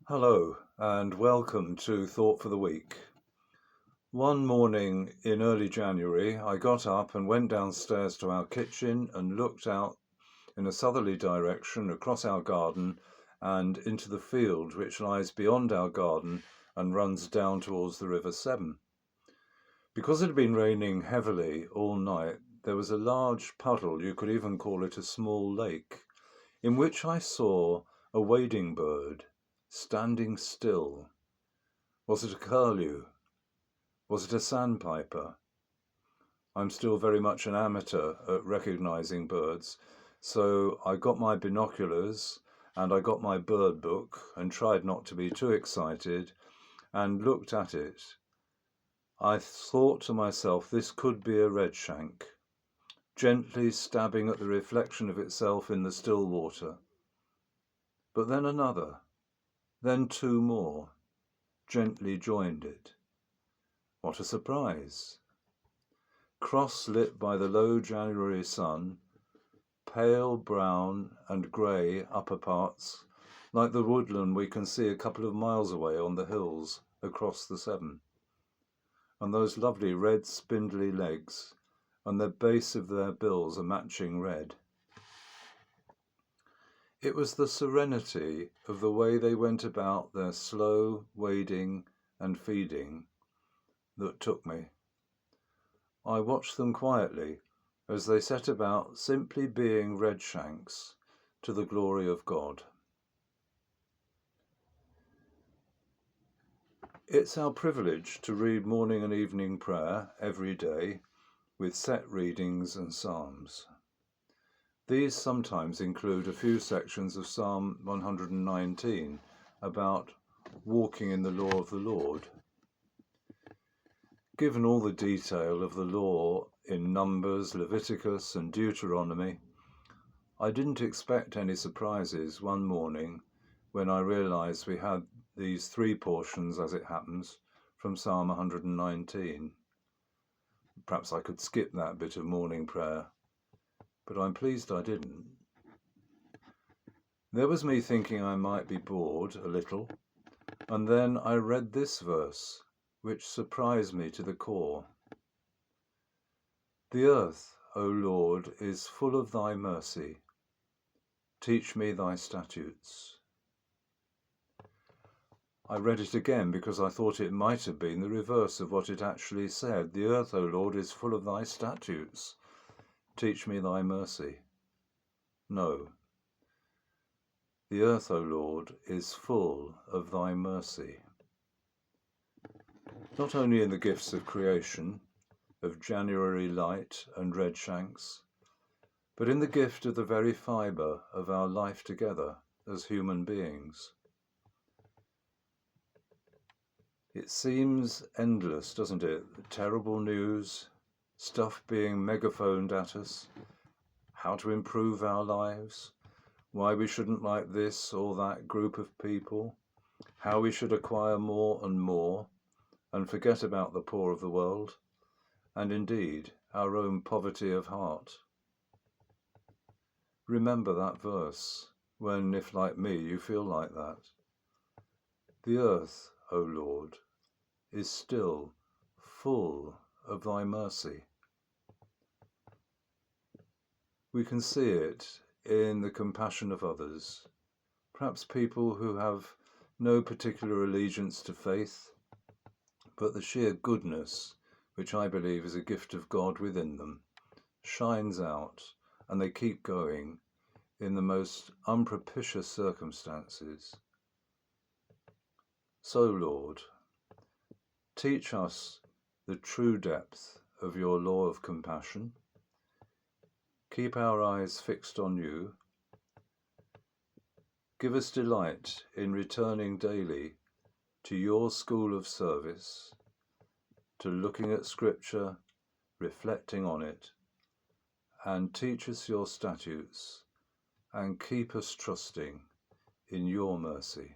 Hello and welcome to Thought for the Week. One morning in early January, I got up and went downstairs to our kitchen and looked out in a southerly direction across our garden and into the field which lies beyond our garden and runs down towards the River Severn. Because it had been raining heavily all night, there was a large puddle, you could even call it a small lake, in which I saw a wading bird standing still. Was it a curlew? Was it a sandpiper? I'm still very much an amateur at recognizing birds, so I got my binoculars and I got my bird book and tried not to be too excited and looked at it. I thought to myself, this could be a redshank, gently stabbing at the reflection of itself in the still water. But then another, then two more, gently joined it. What a surprise! Cross-lit by the low January sun, pale brown and grey upper parts, like the woodland we can see a couple of miles away on the hills across the Severn, and those lovely red spindly legs, and the base of their bills a matching red. It was the serenity of the way they went about their slow wading and feeding that took me. I watched them quietly as they set about simply being redshanks to the glory of God. It's our privilege to read morning and evening prayer every day with set readings and psalms. These sometimes include a few sections of Psalm 119 about walking in the law of the Lord. Given all the detail of the law in Numbers, Leviticus and Deuteronomy, I didn't expect any surprises one morning when I realised we had these three portions, as it happens, from Psalm 119. Perhaps I could skip that bit of morning prayer, but I'm pleased I didn't. There was me thinking I might be bored a little, and then I read this verse, which surprised me to the core. The earth, O Lord, is full of thy mercy. Teach me thy statutes. I read it again because I thought it might have been the reverse of what it actually said. The earth, O Lord, is full of thy statutes. Teach me thy mercy. No. The earth, O Lord, is full of thy mercy. Not only in the gifts of creation, of January light and redshanks, but in the gift of the very fibre of our life together as human beings. It seems endless, doesn't it? Terrible news, stuff being megaphoned at us, how to improve our lives, why we shouldn't like this or that group of people, how we should acquire more and forget about the poor of the world, and indeed our own poverty of heart. Remember that verse when, if like me, you feel like that. The earth, O Lord, is still full of thy mercy. We can see it in the compassion of others, perhaps people who have no particular allegiance to faith, but the sheer goodness, which I believe is a gift of God within them, shines out, and they keep going in the most unpropitious circumstances. So, Lord, teach us the true depth of your law of compassion. Keep our eyes fixed on you. Give us delight in returning daily to your school of service, to looking at Scripture, reflecting on it, and teach us your statutes, and keep us trusting in your mercy.